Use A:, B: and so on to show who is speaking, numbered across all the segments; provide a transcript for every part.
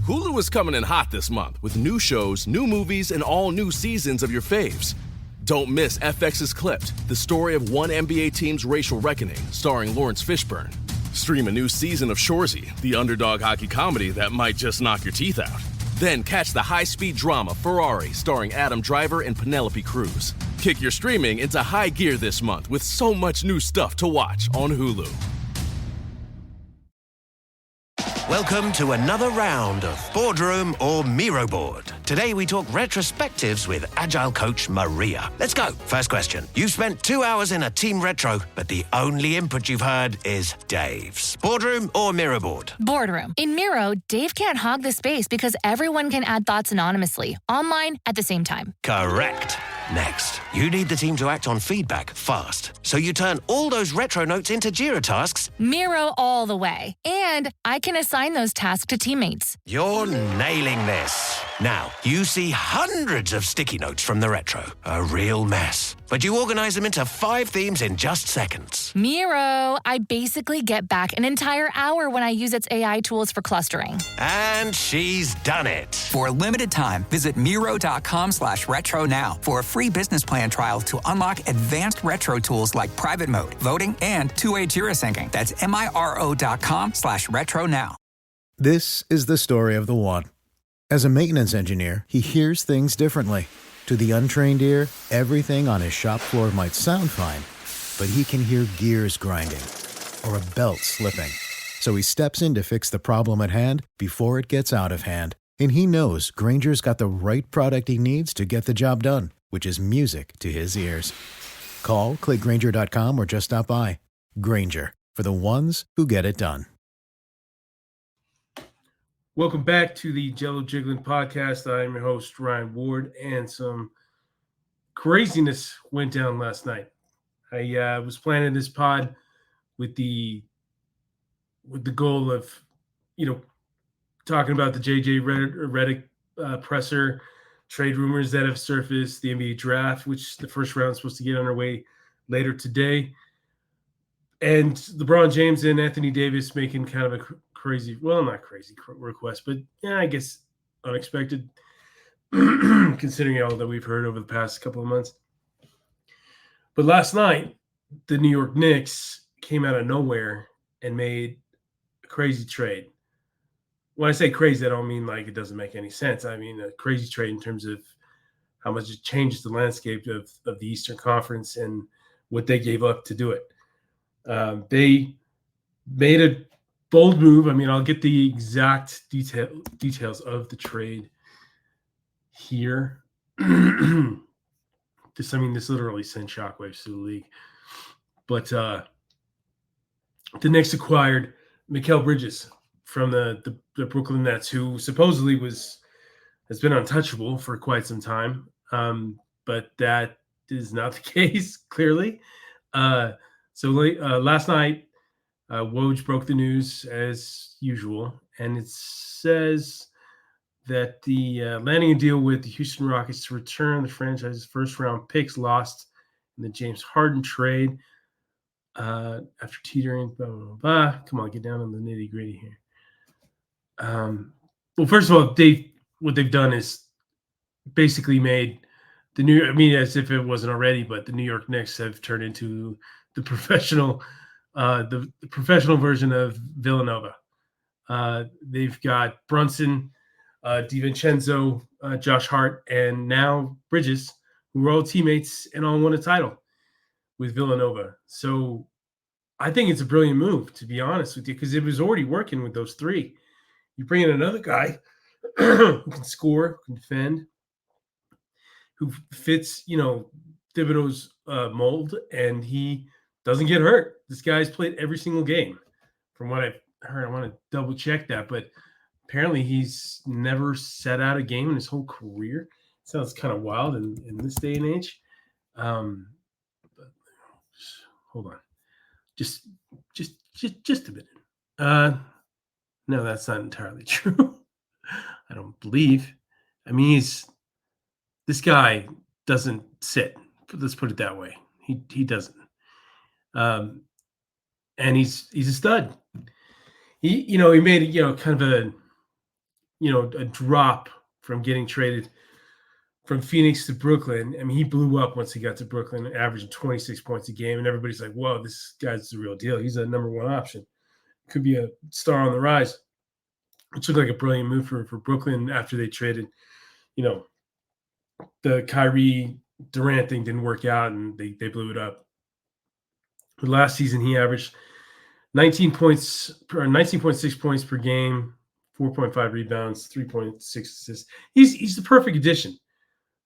A: Hulu is coming in hot this month with new shows, new movies, and all new seasons of your faves. Don't miss FX's Clipped, the story of one NBA team's racial reckoning, starring Lawrence Fishburne. Stream a new season of Shoresy, the underdog hockey comedy that might just knock your teeth out. Then catch the high-speed drama Ferrari, starring Adam Driver and Penelope Cruz. Kick your streaming into high gear this month with so much new stuff to watch on Hulu.
B: Welcome to another round of Boardroom or Miro Board. Today we talk retrospectives with Agile coach Maria. Let's go. First question. You've spent 2 hours in a team retro, but the only input you've heard is Dave's. Boardroom or Miro Board?
C: Boardroom. In Miro, Dave can't hog the space because everyone can add thoughts anonymously, online at the same time.
B: Correct. Next, you need the team to act on feedback fast. So you turn all those retro notes into Jira tasks.
C: Miro all the way. And I can assign those tasks to teammates.
B: You're nailing this. Now, you see hundreds of sticky notes from the retro. A real mess. But you organize them into 5 themes in just seconds.
C: Miro, I basically get back an entire hour when I use its AI tools for clustering.
B: And she's done it.
D: For a limited time, visit Miro.com/retro now for a free business plan trial to unlock advanced retro tools like private mode, voting, and two-way Jira syncing. That's Miro.com/retro now.
E: This is the story of the one. As a maintenance engineer, he hears things differently. To the untrained ear, everything on his shop floor might sound fine, but he can hear gears grinding or a belt slipping. So he steps in to fix the problem at hand before it gets out of hand. And he knows Grainger's got the right product he needs to get the job done, which is music to his ears. Call, click Grainger.com, or just stop by. Grainger, for the ones who get it done.
F: Welcome back to the Jello Jiggling podcast. I am your host, Ryan Ward, and some craziness went down last night. I was planning this pod with the goal of, talking about the JJ Redick presser, trade rumors that have surfaced, the NBA draft, which the first round is supposed to get underway later today, and LeBron James and Anthony Davis making kind of a crazy, well, not crazy request, but yeah, I guess unexpected, considering all that we've heard over the past couple of months. But last night, the New York Knicks came out of nowhere and made a crazy trade. When I say crazy, I don't mean like it doesn't make any sense. I mean a crazy trade in terms of how much it changes the landscape of the Eastern Conference and what they gave up to do it. They made a bold move. I mean, I'll get the exact details of the trade here. This literally sent shockwaves through the league. But the Knicks acquired Mikal Bridges from the Brooklyn Nets, who supposedly has been untouchable for quite some time. But that is not the case, clearly. So last night, Woj broke the news as usual, and it says that the landing a deal with the Houston Rockets to return the franchise's first-round picks lost in the James Harden trade after teetering, blah, blah, blah. Come on, get down on the nitty-gritty here. Well, first of all, what they've done is basically made as if it wasn't already, but the New York Knicks have turned into the professional version of Villanova. They've got Brunson, DiVincenzo, Josh Hart, and now Bridges, who were all teammates and all won a title with Villanova. So I think it's a brilliant move, to be honest with you, because it was already working with those three. You bring in another guy who can score, who can defend, who fits, Thibodeau's mold, and he doesn't get hurt. This guy's played every single game. From what I've heard, I want to double check that, but apparently he's never sat out a game in his whole career. Sounds kind of wild in this day and age. But hold on, just a minute. No, that's not entirely true. I don't believe. I mean, this guy doesn't sit. Let's put it that way. He doesn't. And he's a stud. He made kind of a drop from getting traded from Phoenix to Brooklyn. I mean, he blew up once he got to Brooklyn, averaging 26 points a game, and everybody's like, "Whoa, this guy's the real deal. He's a number one option. Could be a star on the rise." Which looked like a brilliant move for Brooklyn after they traded. The Kyrie Durant thing didn't work out, and they blew it up. But last season, he averaged 19.6 points per game, 4.5 rebounds, 3.6 assists. He's the perfect addition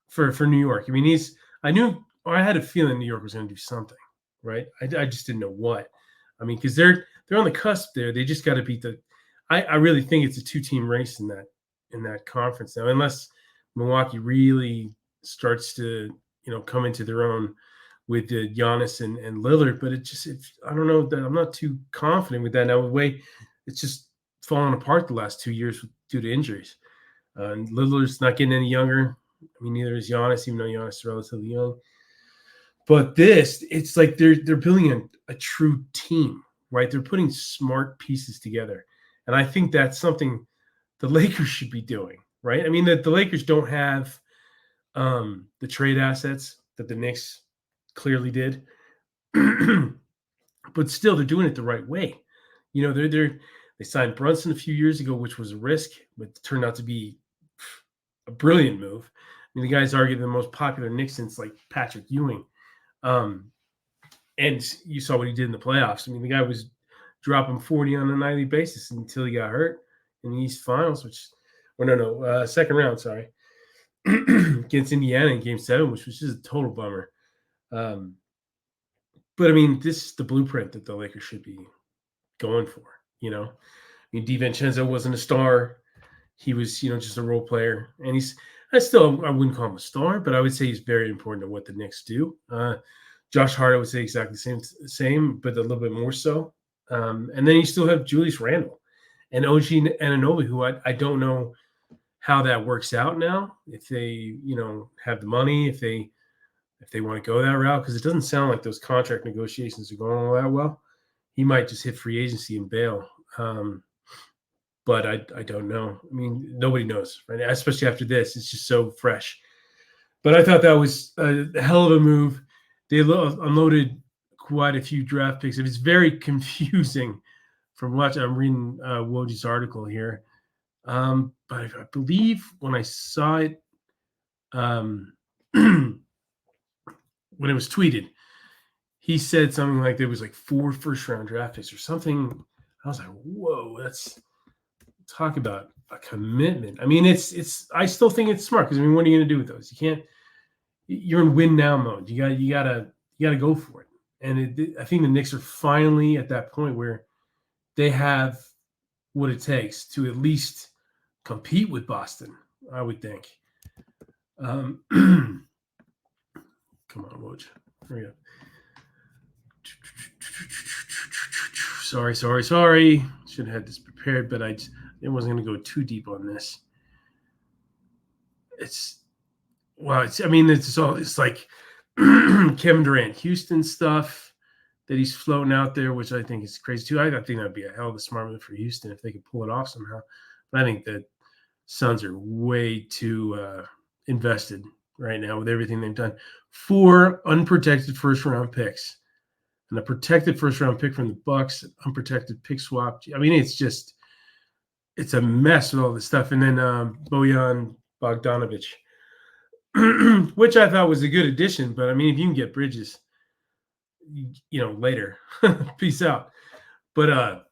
F: for New York. I mean, I had a feeling New York was going to do something, right? I just didn't know what. I mean, because they're on the cusp there. They just got to beat the. I really think it's a 2-team race in that conference now, unless Milwaukee really starts to come into their own with Giannis and Lillard. But I don't know that I'm not too confident with that now. The way it's just fallen apart the last 2 years due to injuries. And Lillard's not getting any younger. I mean, neither is Giannis, even though Giannis is relatively young. But it's like they're building a true team, right? They're putting smart pieces together. And I think that's something the Lakers should be doing, right? I mean, the Lakers don't have the trade assets that the Knicks clearly did. But still, they're doing it the right way. They signed Brunson a few years ago, which was a risk, but turned out to be a brilliant move. I mean, the guy's arguably the most popular Knicks since like Patrick Ewing. And you saw what he did in the playoffs. I mean, the guy was dropping 40 on a nightly basis until he got hurt in the East Finals, second round, sorry, against Indiana in Game 7, which was just a total bummer. But I mean, this is the blueprint that the Lakers should be going for. I mean, DiVincenzo wasn't a star; he was, just a role player, and I wouldn't call him a star, but I would say he's very important to what the Knicks do. Josh Hart, I would say exactly the same, but a little bit more so. And then you still have Julius Randle and OG Anunoby, who I don't know how that works out now. If they, have the money, if they want to go that route, because it doesn't sound like those contract negotiations are going all that well. He might just hit free agency and bail. But I don't know. I mean, nobody knows, right? Especially after this, it's just so fresh. But I thought that was a hell of a move. They unloaded quite a few draft picks. It was very confusing from watching. I'm reading Woj's article here. But I believe when I saw it, when it was tweeted, he said something like there was like 4 first-round draft picks or something. I was like, whoa, talk about a commitment. I mean, I still think it's smart because, I mean, what are you going to do with those? You're in win now mode. You gotta go for it. And I think the Knicks are finally at that point where they have what it takes to at least compete with Boston, I would think. Come on, Woj. Hurry up. Sorry. Should have had this prepared, but it wasn't going to go too deep on this. It's like Kevin Durant, Houston stuff that he's floating out there, which I think is crazy too. I think that'd be a hell of a smart move for Houston if they could pull it off somehow. But I think that Suns are way too invested right now with everything they've done. 4 unprotected first-round picks and a protected first-round pick from the Bucks, unprotected pick swap. I mean, it's a mess with all this stuff. And then Bojan Bogdanovic, which I thought was a good addition. But, I mean, if you can get Bridges, later, peace out. But,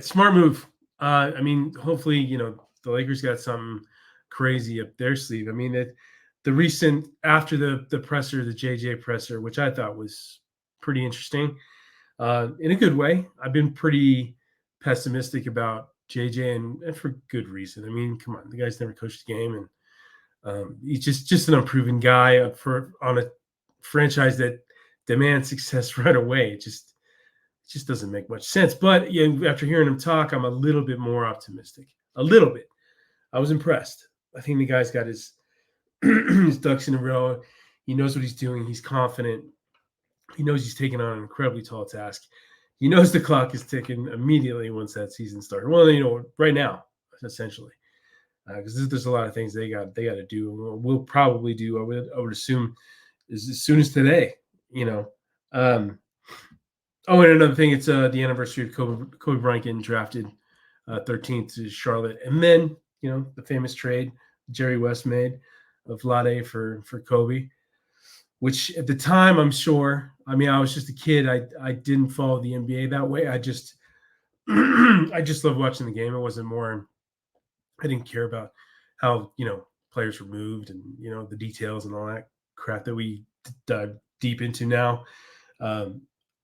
F: smart move. I mean, hopefully, the Lakers got something crazy up their sleeve. I mean, the recent, after the presser, the JJ presser, which I thought was pretty interesting in a good way. I've been pretty pessimistic about JJ, and for good reason. I mean, come on, the guy's never coached a game, and he's just an unproven guy on a franchise that demands success right away. It just doesn't make much sense. But after hearing him talk, I'm a little bit more optimistic. A little bit. I was impressed. I think the guy's got his ducks in a row. He knows what he's doing. He's confident. He knows he's taking on an incredibly tall task. He knows the clock is ticking immediately once that season started. Well, right now, essentially. because there's a lot of things they got to do. We'll probably do. I would assume is as soon as today. And another thing, it's the anniversary of Kobe Bryant getting drafted 13th to Charlotte, and then the famous trade Jerry West made of Vlade for Kobe, which at the time, I'm sure, I mean, I was just a kid. I didn't follow the NBA that way. I just loved watching the game. It wasn't more. I didn't care about how players were moved and the details and all that crap that we dive deep into now.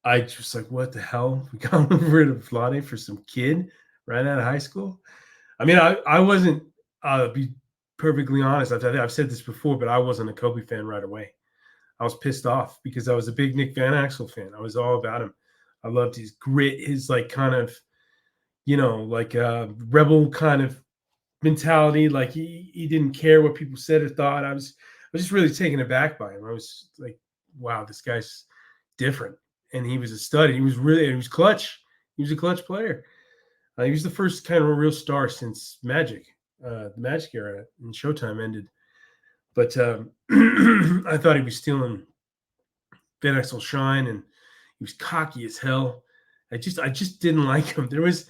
F: I just like, what the hell? We got rid of Vlade for some kid right out of high school. I mean, I wasn't. Be perfectly honest. I've said this before, but I wasn't a Kobe fan right away. I was pissed off because I was a big Nick Van Exel fan. I was all about him. I loved his grit, his like kind of, rebel kind of mentality. Like he didn't care what people said or thought. I was just really taken aback by him. I was like, wow, this guy's different. And he was a stud. He was clutch. He was a clutch player. He was the first kind of a real star since Magic, the Magic era, and Showtime ended. But I thought he was stealing Van Exel's shine, and he was cocky as hell. I just didn't like him. There was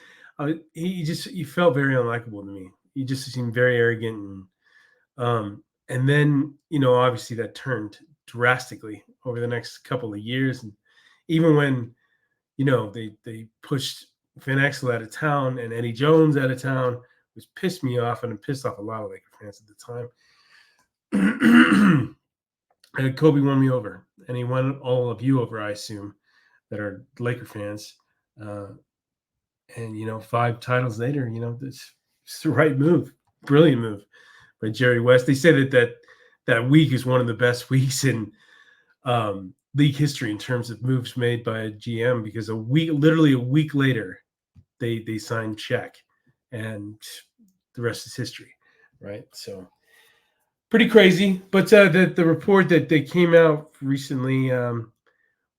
F: he felt very unlikable to me. He just seemed very arrogant, and then obviously that turned drastically over the next couple of years, and even when they pushed Van Exel out of town and Eddie Jones out of town, which pissed me off and it pissed off a lot of Laker fans at the time. And Kobe won me over, and he won all of you over, I assume, that are Laker fans. And 5 titles later, it's the right move, brilliant move by Jerry West. They say that week is one of the best weeks in league history in terms of moves made by a GM, because literally a week later, they signed Shaq, and the rest is history, right? So pretty crazy. But the report that they came out recently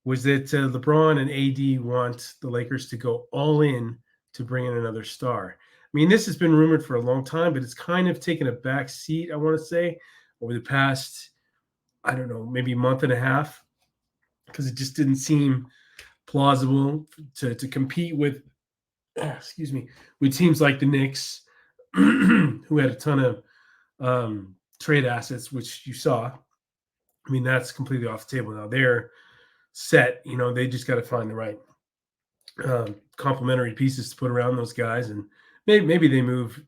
F: was that LeBron and AD want the Lakers to go all in to bring in another star. I mean, this has been rumored for a long time, but it's kind of taken a back seat, I want to say, over the past, I don't know, maybe month and a half, because it just didn't seem plausible to compete with, with teams like the Knicks, who had a ton of trade assets, which you saw. I mean, that's completely off the table now. They're set. They just got to find the right complementary pieces to put around those guys, and maybe they move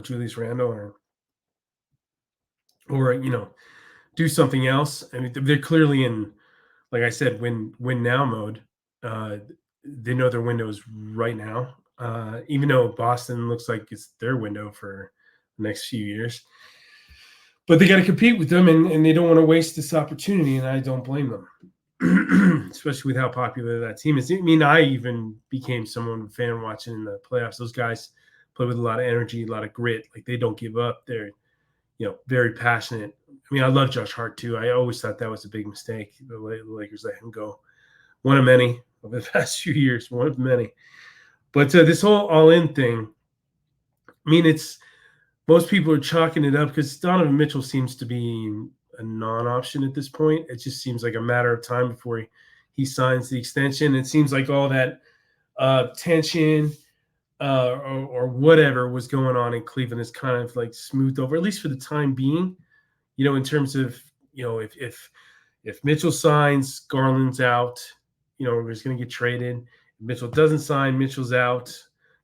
F: Julius Randle or do something else. I mean, they're clearly in, like I said, win now mode. They know their window is right now, even though Boston looks like it's their window for the next few years. But they got to compete with them, and they don't want to waste this opportunity, and I don't blame them, especially with how popular that team is. I mean, I even became someone fan watching in the playoffs. Those guys play with a lot of energy, a lot of grit. Like, they don't give up. They're, very passionate. I mean, I love Josh Hart too. I always thought that was a big mistake. The Lakers let him go. One of many over the past few years, one of many. But this whole all-in thing, I mean, most people are chalking it up because Donovan Mitchell seems to be a non-option at this point. It just seems like a matter of time before he signs the extension. It seems like all that tension or whatever was going on in Cleveland is kind of like smoothed over, at least for the time being. In terms of if Mitchell signs, Garland's out. He's going to get traded. If Mitchell doesn't sign, Mitchell's out.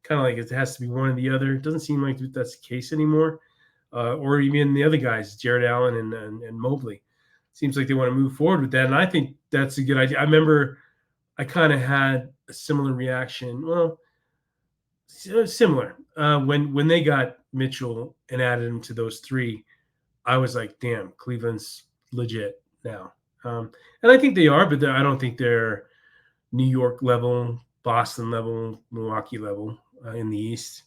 F: Kind of like it has to be one or the other. It doesn't seem like that's the case anymore. Or even the other guys, Jared Allen and Mobley. Seems like they want to move forward with that, and I think that's a good idea. I remember I kind of had a similar reaction. Well, similar when they got Mitchell and added him to those 3. I was like, damn, Cleveland's legit now. And I think they are, but I don't think they're New York level, Boston level, Milwaukee level in the East.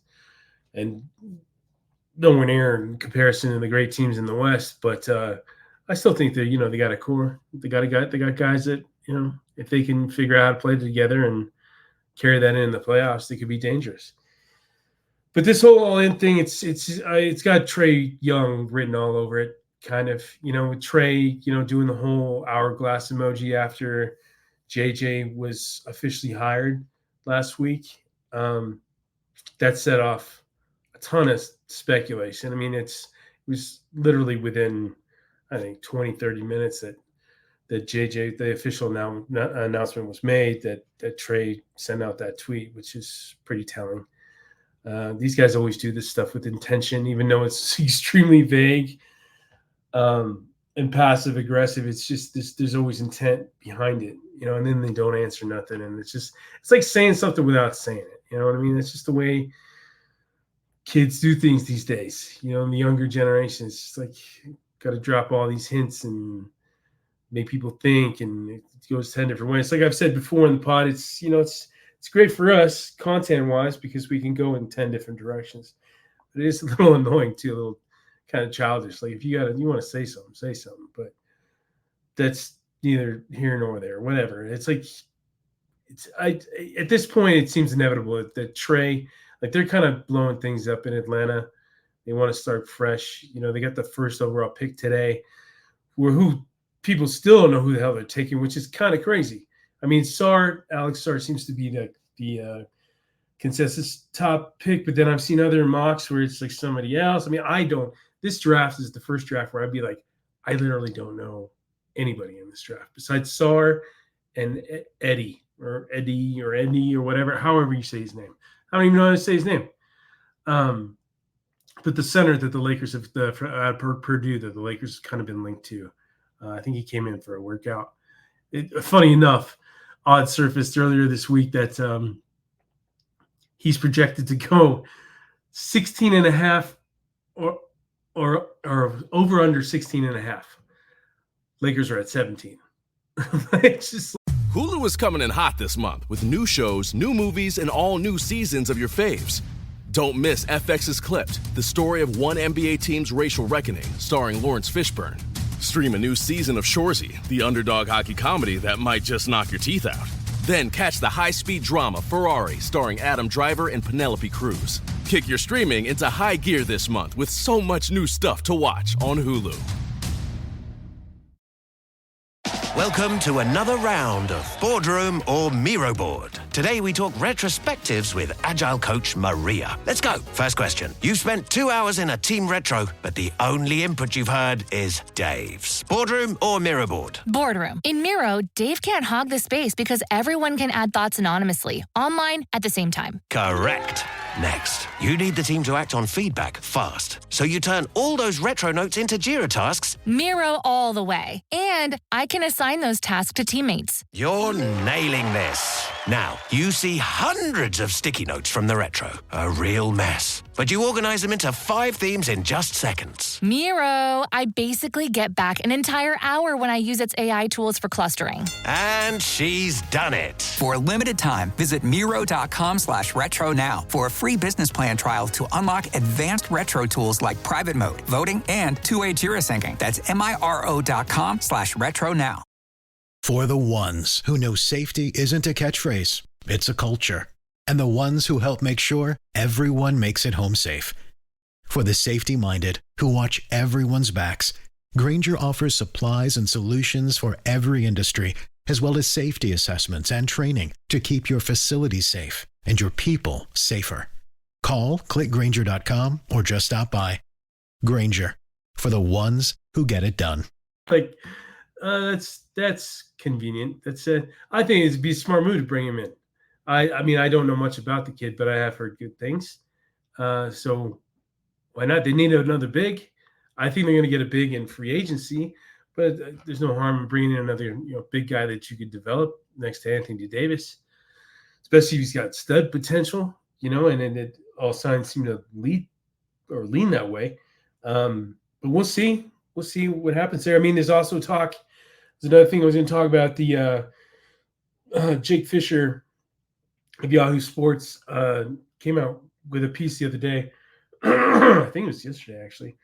F: And nowhere near in comparison to the great teams in the West. But I still think that, they got a core. They got guys that, if they can figure out how to play together and carry that in the playoffs, they could be dangerous. But this whole all-in thing, it's got Trae Young written all over it, kind of, with Trae, doing the whole hourglass emoji after JJ was officially hired last week. That set off a ton of speculation. I mean, it was literally within, I think, 20, 30 minutes that JJ, the official announcement was made that Trae sent out that tweet, which is pretty telling. These guys always do this stuff with intention, even though it's extremely vague and passive aggressive. It's just there's always intent behind it, and then they don't answer nothing. And it's like saying something without saying it. You know what I mean? It's just the way kids do things these days. In the younger generation, it's just like, got to drop all these hints and make people think, and it goes 10 different ways. Like I've said before in the pod, it's great for us content-wise because we can go in 10 different directions. But it is a little annoying too, a little kind of childish. Like if you want to say something, say something. But that's neither here nor there. Whatever. It's like at this point it seems inevitable that Trae, like, they're kind of blowing things up in Atlanta. They want to start fresh. They got the first overall pick today, who people still don't know who the hell they're taking, which is kind of crazy. I mean, Alex Sarr seems to be the consensus top pick, but then I've seen other mocks where it's like somebody else. I mean, this draft is the first draft where I'd be like, I literally don't know anybody in this draft besides Sarr and Eddie or whatever, however you say his name. I don't even know how to say his name. But the center that the Lakers have, Purdue, that the Lakers have kind of been linked to, I think he came in for a workout. Funny enough, odd surfaced earlier this week that he's projected to go 16 and a half or over under 16 and a half. Lakers are at 17. It's just
A: Hulu is coming in hot this month with new shows, new movies, and all new seasons of your faves. Don't miss FX's Clipped, the story of one NBA team's racial reckoning, starring Lawrence Fishburne. Stream a new season of Shoresy, the underdog hockey comedy that might just knock your teeth out. Then catch the high-speed drama Ferrari, starring Adam Driver and Penelope Cruz. Kick your streaming into high gear this month with so much new stuff to watch on Hulu.
B: Welcome to another round of Boardroom or Miro Board. Today we talk retrospectives with Agile coach Maria. Let's go. First question. You've spent 2 hours in a team retro, but the only input you've heard is Dave's. Boardroom or Miro Board?
C: Boardroom. In Miro, Dave can't hog the space because everyone can add thoughts anonymously, online at the same time.
B: Correct. Next, you need the team to act on feedback fast. So you turn all those retro notes into Jira tasks.
C: Miro all the way. And I can assign those tasks to teammates.
B: You're nailing this. Now, you see hundreds of sticky notes from the retro. A real mess. But you organize them into 5 themes in just seconds.
C: Miro, I basically get back an entire hour when I use its AI tools for clustering.
B: And she's done it.
D: For a limited time, visit Miro.com/retro now for a free business plan trial to unlock advanced retro tools like private mode, voting, and two-way Jira syncing. That's Miro.com/retro now.
E: For the ones who know safety isn't a catchphrase, it's a culture. And the ones who help make sure everyone makes it home safe. For the safety-minded who watch everyone's backs, Grainger offers supplies and solutions for every industry, as well as safety assessments and training to keep your facilities safe and your people safer. Call, click Grainger.com, or just stop by. Grainger, for the ones who get it done.
F: like that's convenient. I think it'd be a smart move to bring him in. I mean, I don't know much about the kid, but I have heard good things. So why not? They need another big. I think they're going to get a big in free agency, but there's no harm in bringing in another big guy that you could develop next to Anthony Davis, especially if he's got stud potential, and then it all signs seem to lean that way. But we'll see. We'll see what happens there. I mean, there's also talk. There's another thing I was going to talk about. The Jake Fisher of Yahoo Sports came out with a piece the other day. I think it was yesterday, actually,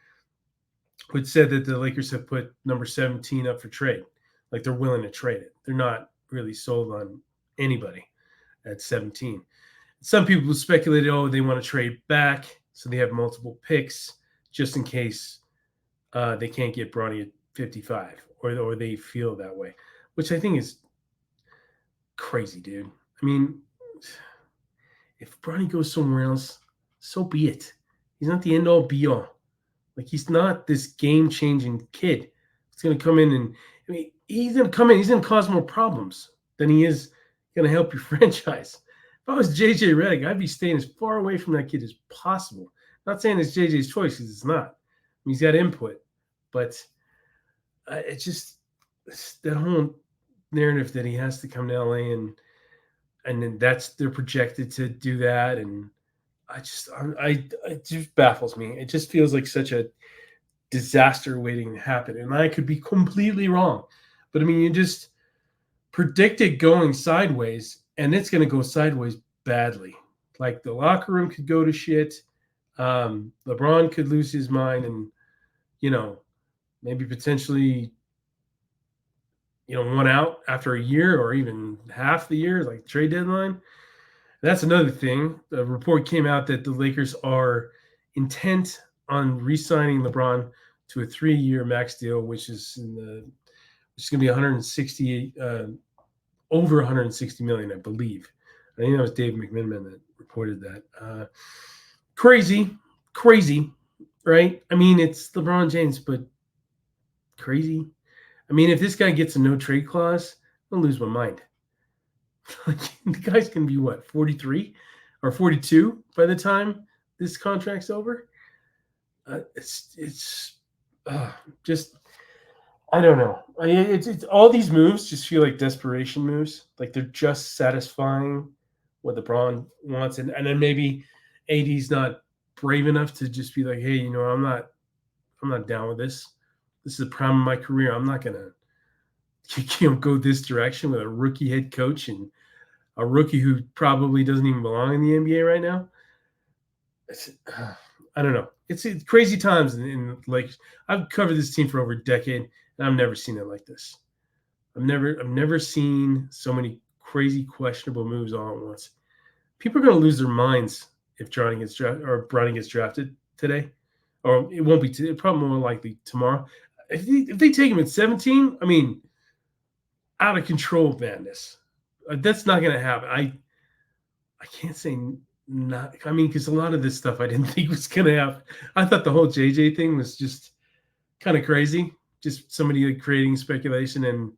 F: which said that the Lakers have put number 17 up for trade. Like, they're willing to trade it. They're not really sold on anybody at 17. Some people speculated, they want to trade back, so they have multiple picks just in case they can't get Bronny at 55, or they feel that way, which I think is crazy, dude. I mean, if Bronny goes somewhere else, so be it. He's not the end-all, be-all. Like, he's not this game-changing kid. He's going to come in and – I mean, he's going to come in. He's going to cause more problems than he is going to help your franchise. If I was JJ Redick, I'd be staying as far away from that kid as possible. Not saying it's JJ's choice, because it's not. I mean, he's got input. But it's just that whole narrative that he has to come to LA and then they're projected to do that, and it just baffles me. It just feels like such a disaster waiting to happen, and I could be completely wrong. But I mean, you just predict it going sideways, and it's going to go sideways badly. Like, the locker room could go to shit. LeBron could lose his mind, and maybe potentially one out after a year or even half the year, like trade deadline. That's another thing. The report came out that the Lakers are intent on re-signing LeBron to a 3-year max deal, which is going to be 168, over 160 million, I believe. I think that was Dave McMiniman that reported that. Crazy, right? I mean, it's LeBron James, but crazy. I mean, if this guy gets a no trade clause, I'm gonna lose my mind. Like, the guy's gonna be what, 43 or 42 by the time this contract's over? It's just, I don't know. It's all these moves just feel like desperation moves. Like, they're just satisfying what LeBron wants, and then maybe AD's not brave enough to just be like, hey, I'm not down with this. This is the prime of my career. I'm not gonna go this direction with a rookie head coach and a rookie who probably doesn't even belong in the NBA right now. I don't know. It's crazy times in like, I've covered this team for over a decade, and I've never seen it like this. I've never seen so many crazy, questionable moves all at once. People are going to lose their minds if Bronny gets drafted today, or it won't be today. Probably more likely tomorrow. If they take him at 17, I mean, out of control madness. That's not going to happen. I can't say not. I mean, because a lot of this stuff I didn't think was going to happen. I thought the whole JJ thing was just kind of crazy. Just somebody like creating speculation, and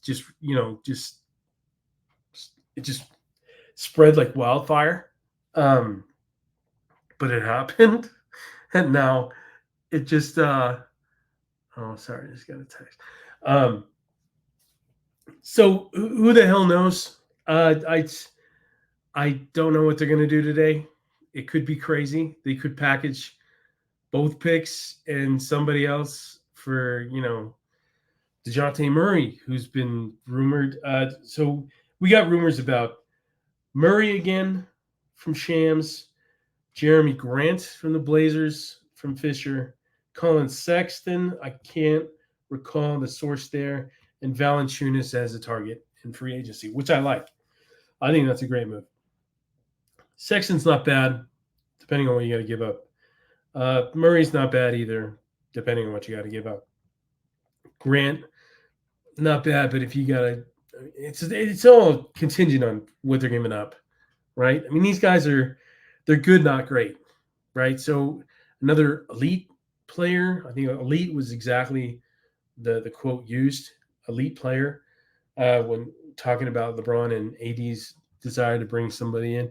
F: just it just spread like wildfire. But it happened, and now it just. Oh, sorry, I just got a text. So who the hell knows? I don't know what they're going to do today. It could be crazy. They could package both picks and somebody else for, Dejounte Murray, who's been rumored. So we got rumors about Murray again from Shams, Jerami Grant from the Blazers from Fisher, Collin Sexton, I can't recall the source there, and Valanciunas as a target in free agency, which I like. I think that's a great move. Sexton's not bad, depending on what you got to give up. Murray's not bad either, depending on what you got to give up. Grant, not bad, but if you got to – it's all contingent on what they're giving up, right? I mean, these guys they're good, not great, right? So another elite player, I think elite was exactly the quote used, elite player, when talking about LeBron and AD's desire to bring somebody in.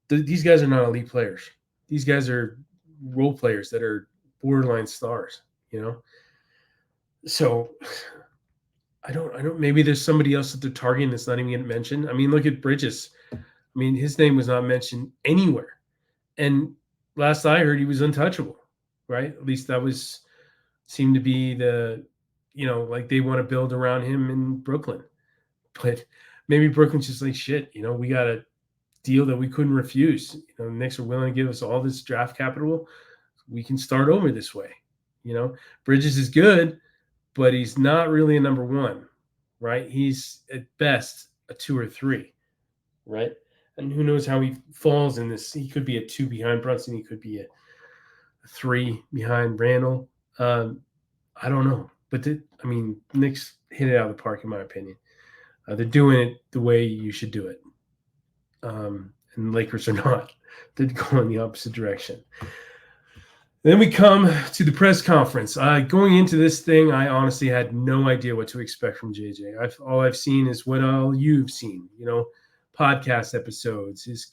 F: These guys are not elite players. These guys are role players that are borderline stars, So I don't. Maybe there's somebody else that they're targeting that's not even getting mentioned. I mean, look at Bridges. I mean, his name was not mentioned anywhere, and last I heard, he was untouchable. Right? At least that seemed to be the, like they want to build around him in Brooklyn. But maybe Brooklyn's just like, shit, we got a deal that we couldn't refuse. The Knicks are willing to give us all this draft capital. We can start over this way. Bridges is good, but he's not really a number one, right? He's at best a 2 or 3, right? And who knows how he falls in this. He could be a 2 behind Brunson. He could be a 3 behind Randall. I don't know. But, Knicks hit it out of the park, in my opinion. They're doing it the way you should do it. And the Lakers are not. They're going the opposite direction. Then we come to the press conference. Going into this thing, I honestly had no idea what to expect from JJ. All I've seen is what all you've seen, podcast episodes, his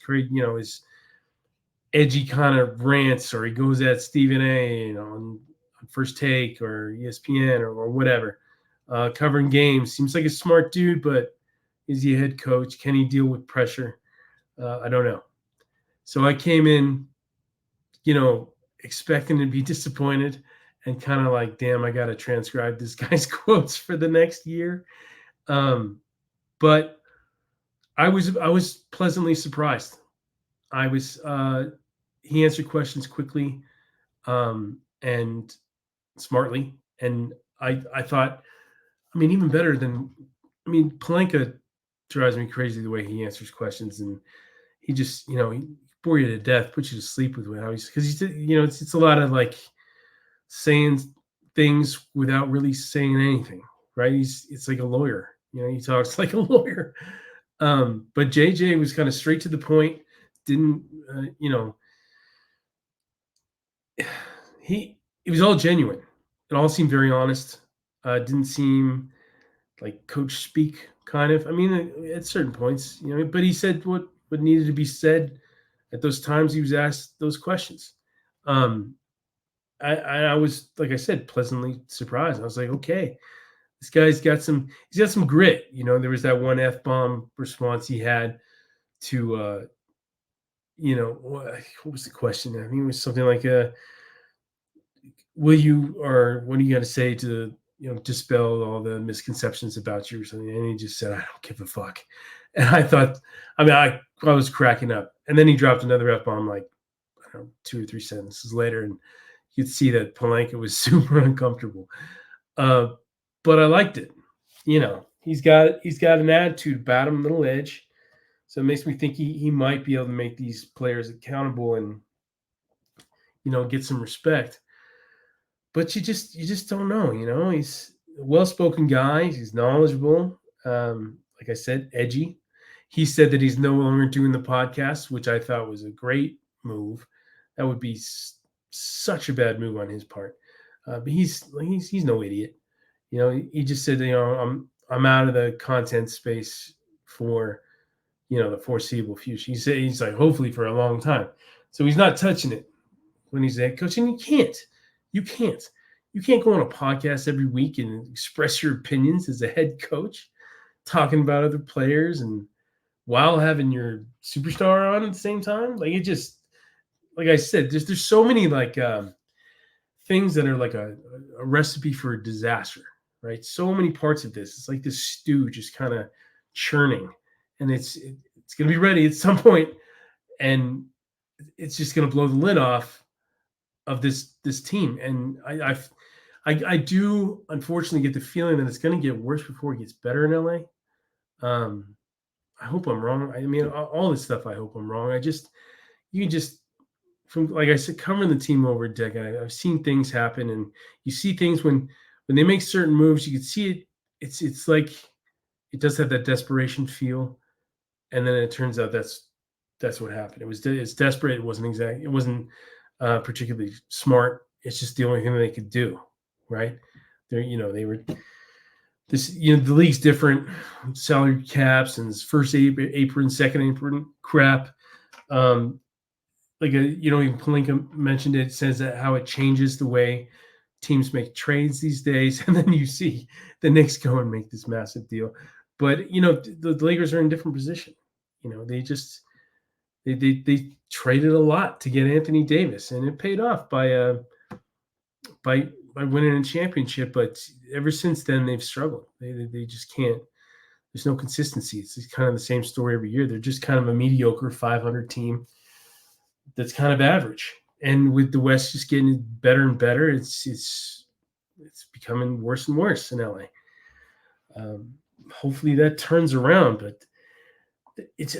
F: edgy kind of rants, or he goes at Stephen A. On First Take or ESPN or whatever, covering games. Seems like a smart dude, but is he a head coach? Can he deal with pressure? I don't know. So I came in, expecting to be disappointed and kind of like, damn, I got to transcribe this guy's quotes for the next year. But I was pleasantly surprised. He answered questions quickly and smartly. And I thought, even better than, Pelinka drives me crazy the way he answers questions. And he just, he bore you to death, put you to sleep with how because it's a lot of like saying things without really saying anything, right? It's like a lawyer, he talks like a lawyer. But JJ was kind of straight to the point. Didn't, it was all genuine. It all seemed very honest. Didn't seem like coach speak kind of. At certain points, but he said what needed to be said at those times he was asked those questions. I was, like I said, pleasantly surprised. I was like, okay, this guy's got some grit. There was that one F-bomb response he had to, what was the question? I think it was something like, what are you going to say to, dispel all the misconceptions about you or something? And he just said, I don't give a fuck. And I thought, I was cracking up. And then he dropped another F-bomb like, 2 or 3 sentences later. And you'd see that Pelinka was super uncomfortable. But I liked it. He's got an attitude about him, little edge. So it makes me think he might be able to make these players accountable and, get some respect. But you just don't know, he's a well-spoken guy. He's knowledgeable. Like I said, edgy. He said that he's no longer doing the podcast, which I thought was a great move. That would be such a bad move on his part. But he's no idiot. He just said, I'm out of the content space for, the foreseeable future. He said he's like, hopefully for a long time. So he's not touching it when he's a head coach. And you can't go on a podcast every week and express your opinions as a head coach, talking about other players and while having your superstar on at the same time. Like, it just, like I said, there's so many like things that are like a recipe for disaster, right? So many parts of this. It's like this stew just kind of churning, and it's going to be ready at some point, and it's just going to blow the lid off of this team. And I do unfortunately get the feeling that it's going to get worse before it gets better in LA. I hope I'm wrong. All this stuff, I hope I'm wrong. From, like I said, covering the team over a decade, I've seen things happen, and you see things when they make certain moves, you can see it. It's like it does have that desperation feel, and then it turns out that's what happened. It's desperate. It wasn't particularly smart. It's just the only thing that they could do, right? They were this. The league's different, salary caps and first apron, second apron crap. Even Pelinka mentioned it, says that how it changes the way teams make trades these days. And then you see the Knicks go and make this massive deal. But, the Lakers are in a different position. They traded a lot to get Anthony Davis, and it paid off by winning a championship. But ever since then, they've struggled. They just can't. There's no consistency. It's kind of the same story every year. They're just kind of a mediocre 500 team that's kind of average. And with the West just getting better and better, it's becoming worse and worse in LA. Hopefully that turns around, but it's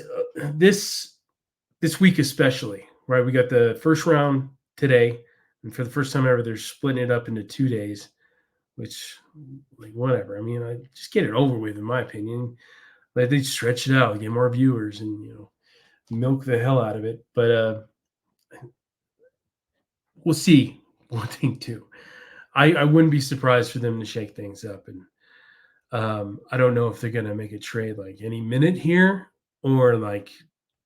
F: this week especially, right? We got the first round today, and for the first time ever, they're splitting it up into 2 days, which, like, whatever. I mean, I just get it over with, in my opinion. Like, they stretch it out, get more viewers, and milk the hell out of it. But we'll see. One thing too, I wouldn't be surprised for them to shake things up, and I don't know if they're gonna make a trade like any minute here or like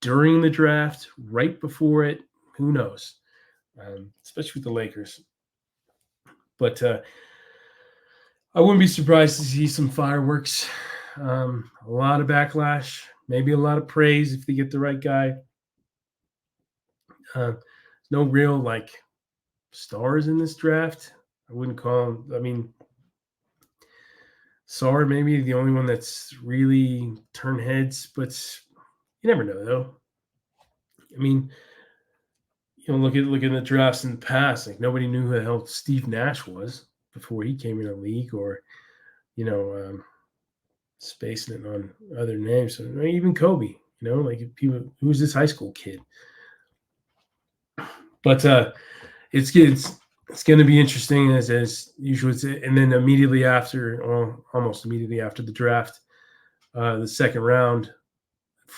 F: during the draft, right before it. Who knows? Especially with the Lakers. But I wouldn't be surprised to see some fireworks, a lot of backlash, maybe a lot of praise if they get the right guy. No real like stars in this draft. I wouldn't call him. I mean, Sar maybe the only one that's really turned heads, but you never know though. I mean, look at the drafts in the past. Like, nobody knew who the hell Steve Nash was before he came in the league, or spacing it on other names. So, even Kobe. Like, people, who's this high school kid? But it's going to be interesting as usual. And then immediately after, or almost immediately after the draft, the second round,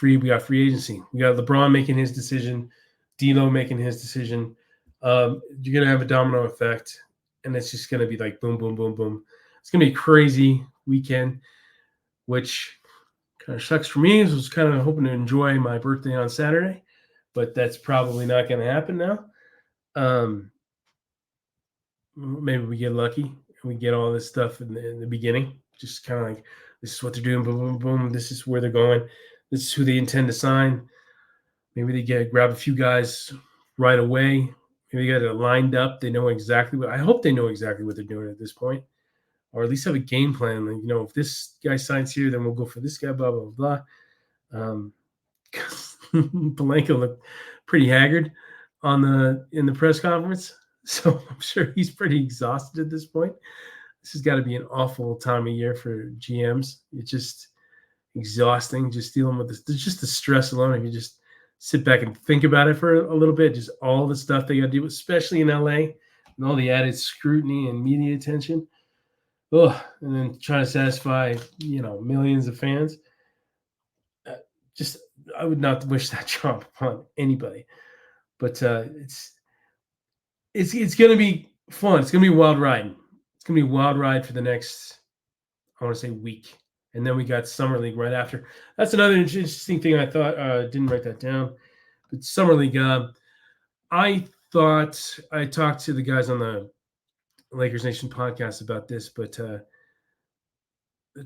F: we got free agency. We got LeBron making his decision, D'Lo making his decision. You're going to have a domino effect, and it's just going to be like boom, boom, boom, boom. It's going to be a crazy weekend, which kind of sucks for me. I was kind of hoping to enjoy my birthday on Saturday, but that's probably not going to happen now. Maybe we get lucky and we get all this stuff in the beginning, just kind of like, this is what they're doing, boom, boom, boom. This is where they're going. This is who they intend to sign. Maybe they grab a few guys right away. Maybe they got it lined up. They know exactly I hope they know exactly what they're doing at this point, or at least have a game plan. Like, if this guy signs here, then we'll go for this guy, blah, blah, blah. Palenka looked pretty haggard in the press conference. So I'm sure he's pretty exhausted at this point. This has got to be an awful time of year for GMs. It's just exhausting, just dealing with this. Just the stress alone. If you just sit back and think about it for a little bit, just all the stuff they got to deal with, especially in LA, and all the added scrutiny and media attention. And then trying to satisfy, millions of fans. I would not wish that job upon anybody. But it's going to be fun. It's going to be a wild ride. It's going to be a wild ride for the next, I want to say, week. And then we got Summer League right after. That's another interesting thing I thought. Didn't write that down. But Summer League, I thought I talked to the guys on the Lakers Nation podcast about this, but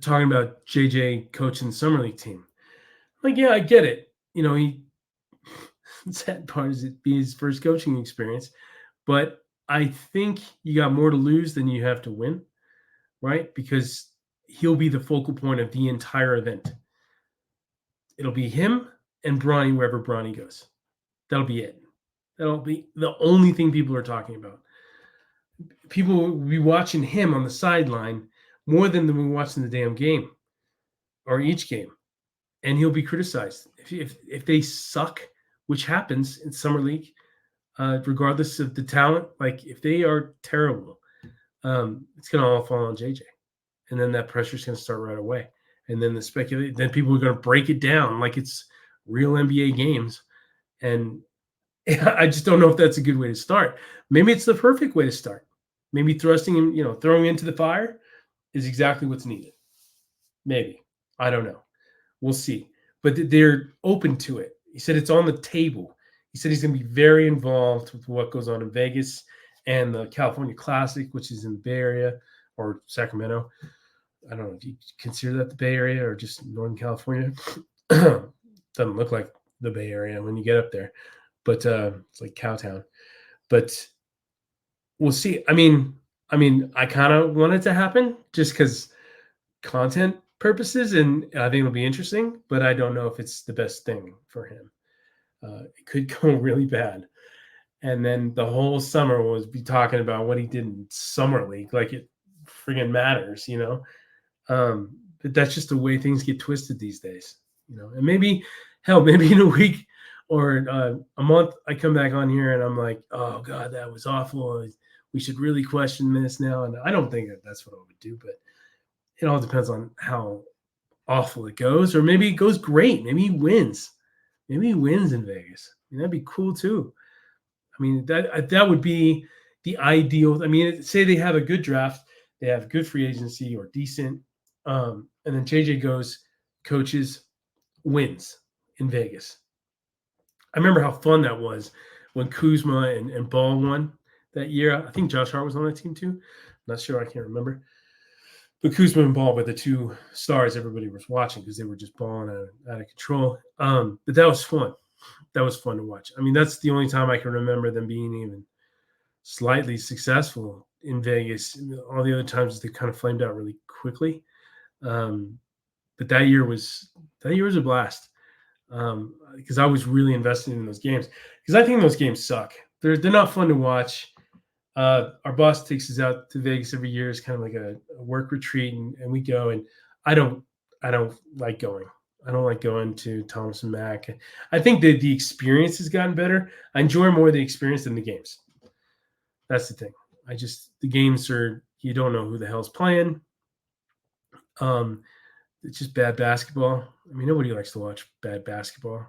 F: talking about JJ coaching the Summer League team. Like, yeah, I get it. Sad part is it be his first coaching experience. But I think you got more to lose than you have to win, right? Because he'll be the focal point of the entire event. It'll be him and Bronny wherever Bronny goes. That'll be it. That'll be the only thing people are talking about. People will be watching him on the sideline more than they'll be watching the damn game or each game. And he'll be criticized. If they suck, which happens in Summer League, regardless of the talent, like if they are terrible, it's going to all fall on JJ. And then that pressure is going to start right away. And then then people are going to break it down like it's real NBA games. And I just don't know if that's a good way to start. Maybe it's the perfect way to start. Maybe thrusting him, throwing into the fire is exactly what's needed. Maybe. I don't know. We'll see. But they're open to it. He said it's on the table. He said he's going to be very involved with what goes on in Vegas and the California Classic, which is in the Bay Area or Sacramento. I don't know if you consider that the Bay Area or just Northern California. Doesn't look like the Bay Area when you get up there, but it's like Cowtown. But we'll see. I mean, I kind of want it to happen just because content purposes, and I think it'll be interesting, but I don't know if it's the best thing for him. It could go really bad. And then the whole summer was be talking about what he did in Summer League, like it friggin' matters, But that's just the way things get twisted these days. And maybe in a week or a month, I come back on here and I'm like, oh God, that was awful. We should really question this now. And I don't think that's what I would do, but it all depends on how awful it goes, or maybe it goes great. Maybe he wins. Maybe he wins in Vegas. That'd be cool too. That would be the ideal. Say they have a good draft, they have good free agency or decent, and then JJ goes, coaches, wins in Vegas. I remember how fun that was when Kuzma and Ball won that year. I think Josh Hart was on that team too. I'm not sure. I can't remember. But Kuzma and Ball were the two stars everybody was watching because they were just balling out of control. But that was fun. That was fun to watch. That's the only time I can remember them being even slightly successful in Vegas. All the other times they kind of flamed out really quickly. But that year was a blast because I was really invested in those games because I think those games suck. They're not fun to watch. Our boss takes us out to Vegas every year. It's kind of like a work retreat, and we go. And I don't like going. I don't like going to Thomas and Mack. I think that the experience has gotten better. I enjoy more the experience than the games. That's the thing. The games are, you don't know who the hell's playing. It's just bad basketball. Nobody likes to watch bad basketball.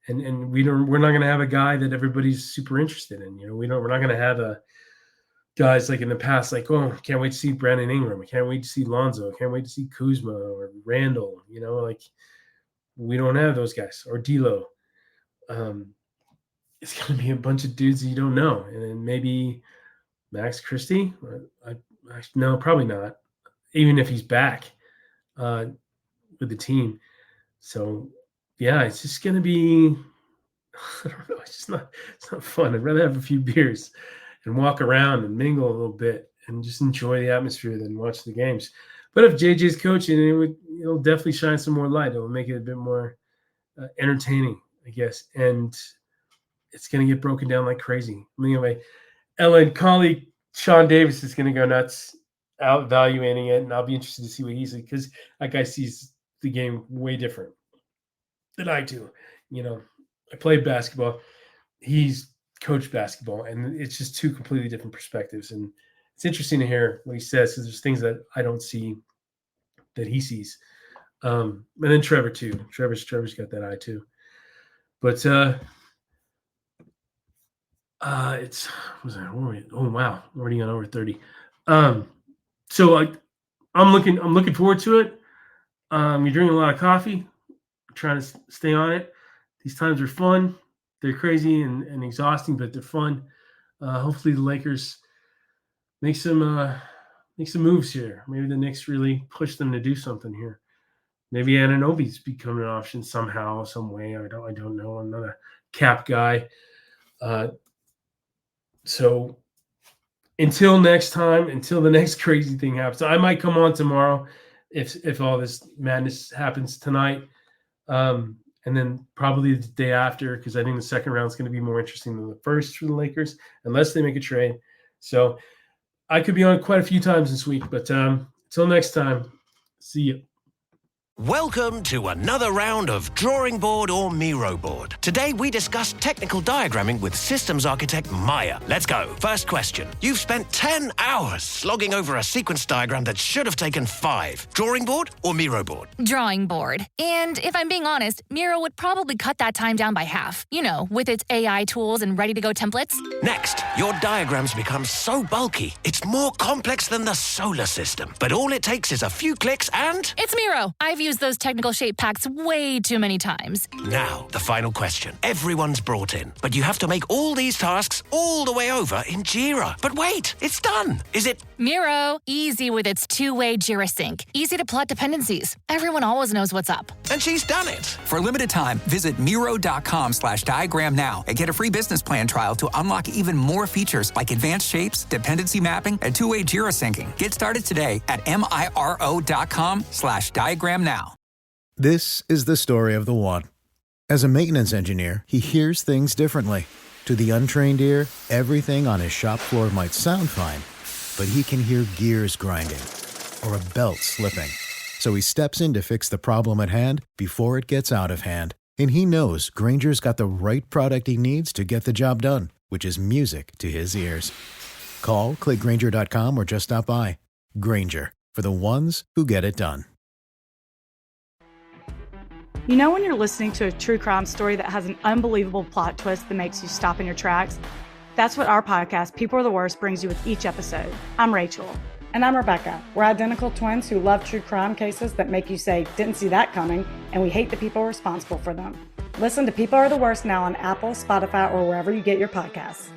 F: And we're not going to have a guy that everybody's super interested in. We're not going to have guys like in the past, like, oh, can't wait to see Brandon Ingram. Can't wait to see Lonzo. Can't wait to see Kuzma or Randall. We don't have those guys, or D'Lo. It's going to be a bunch of dudes that you don't know. And then maybe Max Christie. No, probably not. Even if he's back with the team. So, yeah, it's just going to be, I don't know. It's not fun. I'd rather have a few beers and walk around and mingle a little bit and just enjoy the atmosphere than watch the games. But if JJ's coaching, it'll definitely shine some more light. It'll make it a bit more entertaining, I guess. And it's going to get broken down like crazy. Anyway, Ellen colleague Sean Davis is going to go nuts out evaluating it, and I'll be interested to see what he says because that guy sees the game way different than I do. I played basketball. He's coached basketball, and it's just two completely different perspectives. And it's interesting to hear what he says because there's things that I don't see that he sees. And then Trevor too. Trevor's got that eye too. But it's oh wow, already on over 30. So I'm looking forward to it. You're drinking a lot of coffee, trying to stay on it. These times are fun. They're crazy and exhausting, but they're fun. Hopefully the Lakers make some moves here. Maybe the Knicks really push them to do something here. Maybe Anunoby's become an option somehow, some way. I don't know. I'm not a cap guy. So until next time, until the next crazy thing happens, I might come on tomorrow if all this madness happens tonight. And then probably the day after, because I think the second round is going to be more interesting than the first for the Lakers, unless they make a trade. So I could be on quite a few times this week, but until next time, see you.
B: Welcome to another round of Drawing Board or Miro Board. Today we discuss technical diagramming with systems architect Maya. Let's go. First question. You've spent 10 hours slogging over a sequence diagram that should have taken 5. Drawing board or Miro board?
C: Drawing board. And if I'm being honest, Miro would probably cut that time down by half. With its AI tools and ready-to-go templates.
B: Next, your diagrams become so bulky, it's more complex than the solar system. But all it takes is a few clicks and...
C: It's Miro. I've used those technical shape packs way too many times.
B: Now, the final question. Everyone's brought in, but you have to make all these tasks all the way over in Jira. But wait, it's done. Is it...
C: Miro, easy with its two-way Jira sync. Easy to plot dependencies. Everyone always knows what's up.
B: And she's done it.
D: For a limited time, visit Miro.com/diagram now and get a free business plan trial to unlock even more features like advanced shapes, dependency mapping, and two-way Jira syncing. Get started today at Miro.com/diagram now.
E: This is the story of the one. As a maintenance engineer, he hears things differently. To the untrained ear, everything on his shop floor might sound fine, but he can hear gears grinding or a belt slipping. So he steps in to fix the problem at hand before it gets out of hand. And he knows Granger's got the right product he needs to get the job done, which is music to his ears. Call, click Granger.com, or just stop by. Granger, for the ones who get it done.
G: You know when you're listening to a true crime story that has an unbelievable plot twist that makes you stop in your tracks? That's what our podcast, People Are the Worst, brings you with each episode. I'm Rachel.
H: And I'm Rebecca. We're identical twins who love true crime cases that make you say, didn't see that coming, and we hate the people responsible for them. Listen to People Are the Worst now on Apple, Spotify, or wherever you get your podcasts.